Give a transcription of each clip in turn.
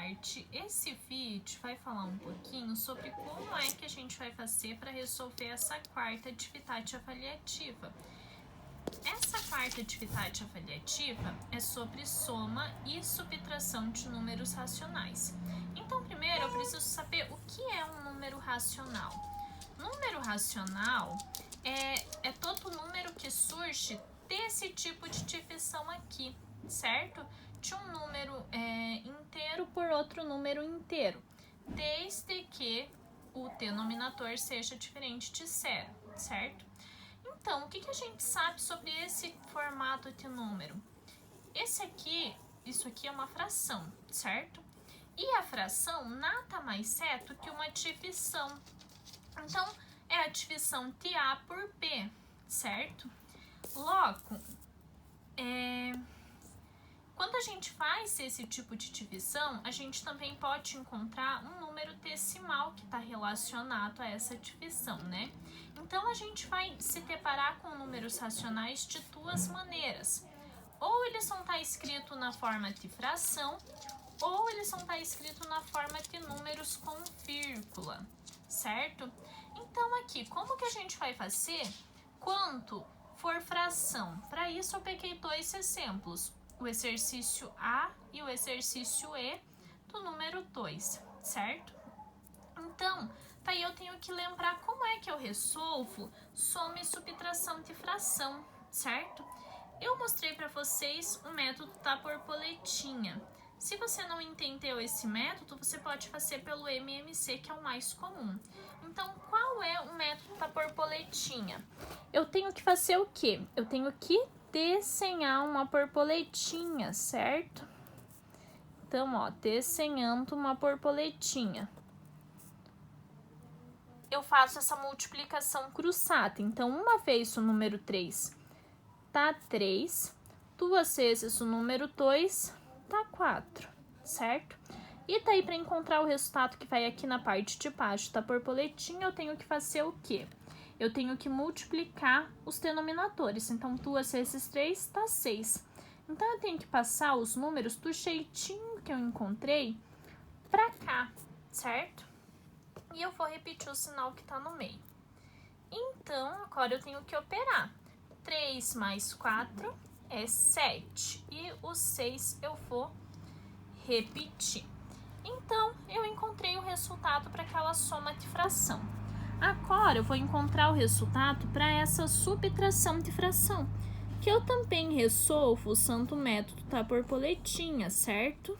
parte, esse vídeo vai falar um pouquinho sobre como é que a gente vai fazer para resolver essa quarta atividade avaliativa. Essa quarta atividade avaliativa é sobre soma e subtração de números racionais. Então, primeiro eu preciso saber o que é um número racional. Número racional é todo número que surge desse tipo de divisão aqui, certo? De um número inteiro por outro número inteiro, desde que o denominador seja diferente de zero, certo? Então, o que a gente sabe sobre esse formato de número? Isso aqui é uma fração, certo? E a fração nada mais é do que uma divisão. Então, é a divisão de A por B, certo? Logo, quando a gente faz esse tipo de divisão, a gente também pode encontrar um número decimal que está relacionado a essa divisão, né? Então, a gente vai se deparar com números racionais de duas maneiras. Ou eles vão estar escritos na forma de fração, ou eles vão estar escritos na forma de números com vírgula, certo? Então, aqui, como que a gente vai fazer quando for fração? Para isso, eu peguei dois exemplos, o exercício A e o exercício E do número 2, certo? Então, daí eu tenho que lembrar como é que eu resolvo soma e subtração de fração, certo? Eu mostrei para vocês o método da borboletinha. Se você não entendeu esse método, você pode fazer pelo MMC, que é o mais comum. Então, qual é o método da borboletinha? Eu tenho que fazer o quê? Eu tenho que desenhar uma borboletinha, certo? Então, ó, desenhando uma borboletinha. Eu faço essa multiplicação cruzada. Então, uma vez o número 3 tá 3, duas vezes o número 2 tá 4, certo? E daí, para encontrar o resultado que vai aqui na parte de baixo da borboletinha, eu tenho que fazer o quê? Eu tenho que multiplicar os denominadores. Então, 2 vezes 3 dá 6. Então, eu tenho que passar os números do jeitinho que eu encontrei para cá, certo? E eu vou repetir o sinal que tá no meio. Então, agora eu tenho que operar. 3 mais 4 é 7. E o 6 eu vou repetir. Então, eu encontrei o resultado para aquela soma de fração. Agora, eu vou encontrar o resultado para essa subtração de fração, que eu também resolvo usando o método da borboletinha, certo?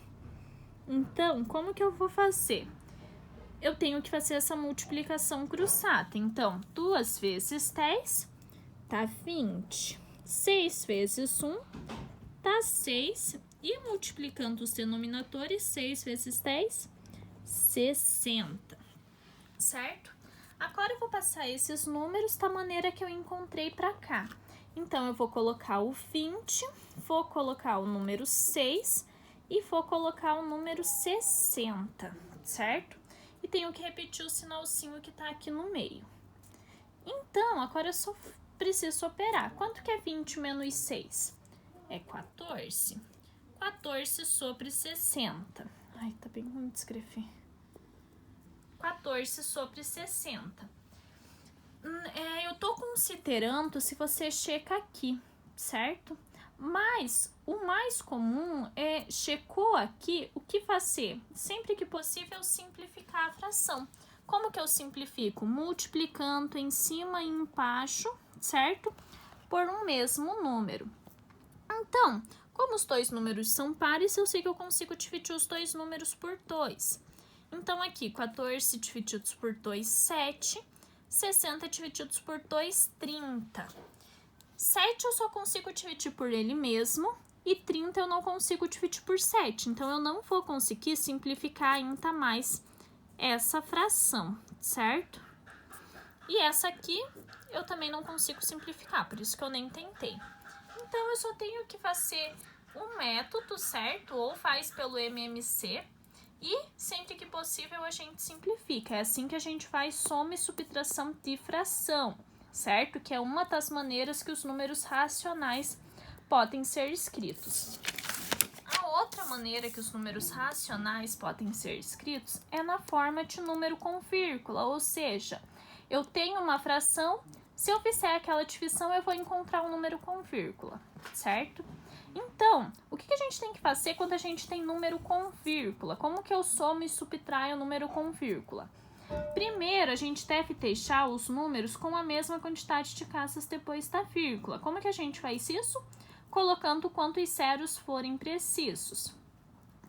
Então, como que eu vou fazer? Eu tenho que fazer essa multiplicação cruzada. Então, 2 vezes 10 dá 20. 6 vezes 1 dá 6. E multiplicando os denominadores, 6 vezes 10, 60. Certo? Agora eu vou passar esses números da maneira que eu encontrei para cá. Então, eu vou colocar o 20, vou colocar o número 6 e vou colocar o número 60, certo? E tenho que repetir o sinalzinho que tá aqui no meio. Então, agora eu só preciso operar. Quanto que é 20 menos 6? É 14. 14 sobre 60. Ai, tá bem ruim de escrever. 14 sobre 60. Eu tô considerando se você checa aqui, certo? Mas o mais comum é, checou aqui, o que fazer? Sempre que possível, simplificar a fração. Como que eu simplifico? Multiplicando em cima e embaixo, certo? Por um mesmo número. Então, como os dois números são pares, eu sei que eu consigo dividir os dois números por 2. Então, aqui, 14 divididos por 2, 7. 60 divididos por 2, 30. 7 eu só consigo dividir por ele mesmo e 30 eu não consigo dividir por 7. Então, eu não vou conseguir simplificar ainda mais essa fração, certo? E essa aqui eu também não consigo simplificar, por isso que eu nem tentei. Então, eu só tenho que fazer um método, certo? Ou faz pelo MMC. E, sempre que possível, a gente simplifica. É assim que a gente faz soma e subtração de fração, certo? Que é uma das maneiras que os números racionais podem ser escritos. A outra maneira que os números racionais podem ser escritos é na forma de número com vírgula, ou seja, eu tenho uma fração, se eu fizer aquela divisão, eu vou encontrar um número com vírgula, certo? Então, o que a gente tem que fazer quando a gente tem número com vírgula? Como que eu somo e subtraio o número com vírgula? Primeiro, a gente deve deixar os números com a mesma quantidade de casas depois da vírgula. Como que a gente faz isso? Colocando quantos zeros forem precisos.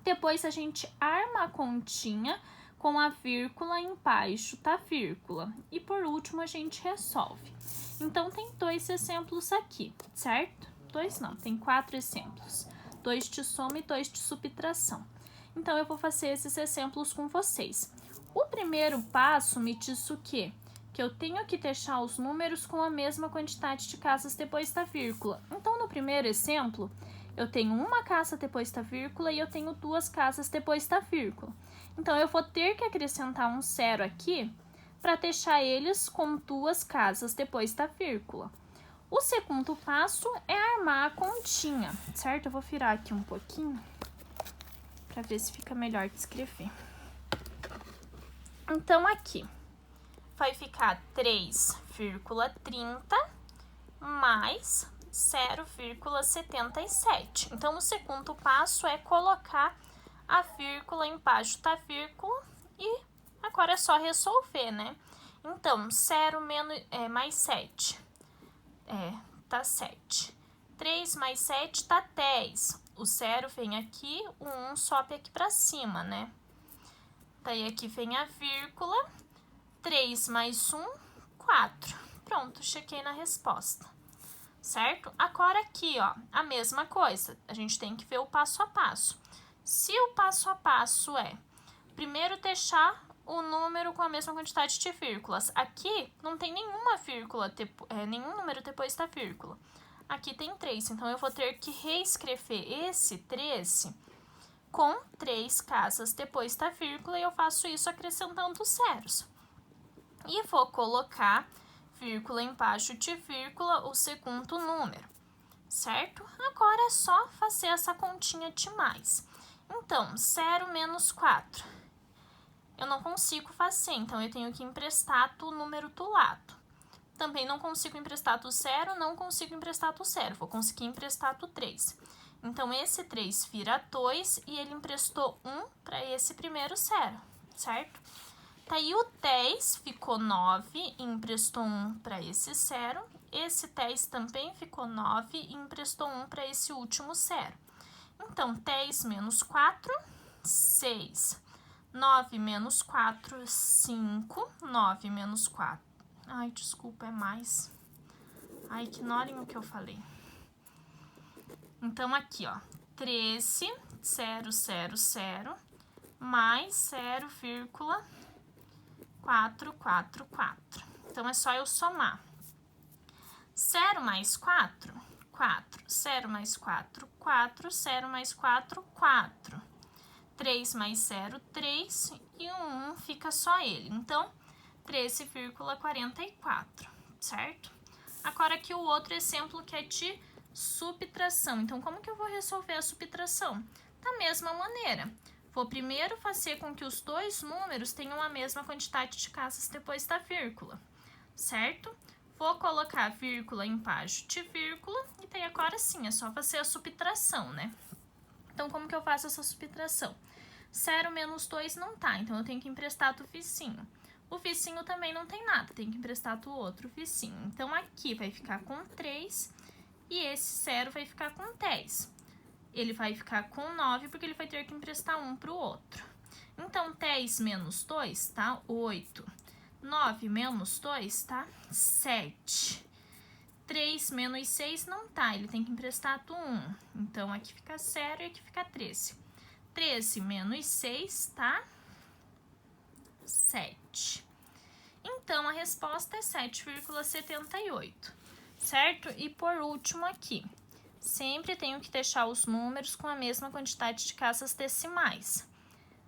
Depois, a gente arma a continha com a vírgula embaixo da vírgula. E, por último, a gente resolve. Então, tem 2 exemplos aqui, certo? 2 não, tem 4 exemplos. 2 de soma e 2 de subtração. Então, eu vou fazer esses exemplos com vocês. O primeiro passo me diz o quê? Que eu tenho que deixar os números com a mesma quantidade de casas depois da vírgula. Então, no primeiro exemplo, eu tenho uma casa depois da vírgula e eu tenho 2 casas depois da vírgula. Então, eu vou ter que acrescentar um zero aqui para deixar eles com 2 casas depois da vírgula. O segundo passo é armar a continha, certo? Eu vou virar aqui um pouquinho para ver se fica melhor de escrever. Então, aqui vai ficar 3,30 mais 0,77. Então, o segundo passo é colocar a vírgula embaixo da vírgula e agora é só resolver, né? Então, 0 mais 7, tá 7. 3 mais 7 tá 10. O 0 vem aqui, o 1 sobe aqui para cima, né? Daí aqui vem a vírgula, 3 mais 1, 4. Pronto, chequei na resposta, certo? Agora aqui, ó, a mesma coisa, a gente tem que ver o passo a passo. Se o passo a passo é, primeiro deixar o número com a mesma quantidade de vírgulas. Aqui não tem nenhuma vírgula, nenhum número depois da vírgula. Aqui tem 3, então eu vou ter que reescrever esse 13 com 3 casas depois da vírgula e eu faço isso acrescentando zeros. E vou colocar vírgula embaixo de vírgula o segundo número, certo? Agora é só fazer essa continha de mais. Então, 0 menos 4. Eu não consigo fazer, então eu tenho que emprestar o número do lado. Também não consigo emprestar do 0, não consigo emprestar do 0. Vou conseguir emprestar do 3. Então, esse 3 vira 2 e ele emprestou 1 para esse primeiro 0, certo? Daí o 10 ficou 9 e emprestou 1 para esse 0. Esse 10 também ficou 9 e emprestou 1 para esse último 0. Então, 10 menos 4, 6. 9 menos 4, 5. 9 menos 4. Ai, desculpa, é mais. Ai, ignorem o que eu falei. Então, aqui, ó, 13, 0, 0, 0, mais 0,444. Então, é só eu somar. 0 mais 4, 4. 0 mais 4, 4. 0 mais 4, 4. 3 mais 0, 3. E o 1 fica só ele. Então, 13,44, certo? Agora, aqui o outro exemplo que é de subtração. Então, como que eu vou resolver a subtração? Da mesma maneira. Vou primeiro fazer com que os dois números tenham a mesma quantidade de casas depois da vírgula, certo? Vou colocar vírgula embaixo de vírgula e daí agora sim, é só fazer a subtração, né? Então, como que eu faço essa subtração? 0 menos 2 não tá, então eu tenho que emprestar do vizinho. O vizinho também não tem nada, tem que emprestar do outro vizinho. Então, aqui vai ficar com 3 e esse 0 vai ficar com 10. Ele vai ficar com 9 porque ele vai ter que emprestar 1 para o outro. Então, 10 menos 2 tá 8. 9 menos 2 tá 7. 3 menos 6 não tá, ele tem que emprestar do 1. Então, aqui fica 0 e aqui fica 13. 13 menos 6 tá 7. Então, a resposta é 7,78, certo? E por último aqui, sempre tenho que deixar os números com a mesma quantidade de casas decimais.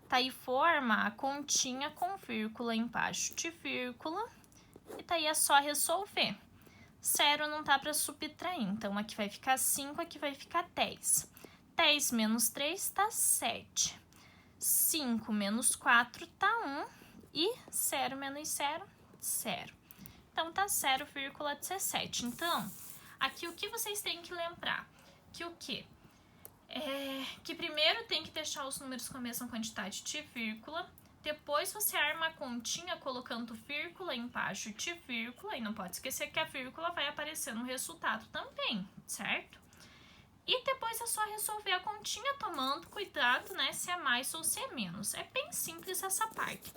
Tá aí forma a continha com vírgula embaixo de vírgula e tá aí é só resolver. 0 não tá para subtrair, então aqui vai ficar 5, aqui vai ficar 10. 10 menos 3 tá 7. 5 menos 4 tá 1. E 0 menos 0, 0. Então, tá 0,17. Então, aqui o que vocês têm que lembrar? Que o quê? Que primeiro tem que deixar os números com a mesma quantidade de vírgula. Depois você arma a continha colocando vírgula embaixo de vírgula. E não pode esquecer que a vírgula vai aparecer no resultado também, certo? E depois é só resolver a continha tomando cuidado, né, se é mais ou se é menos. É bem simples essa parte.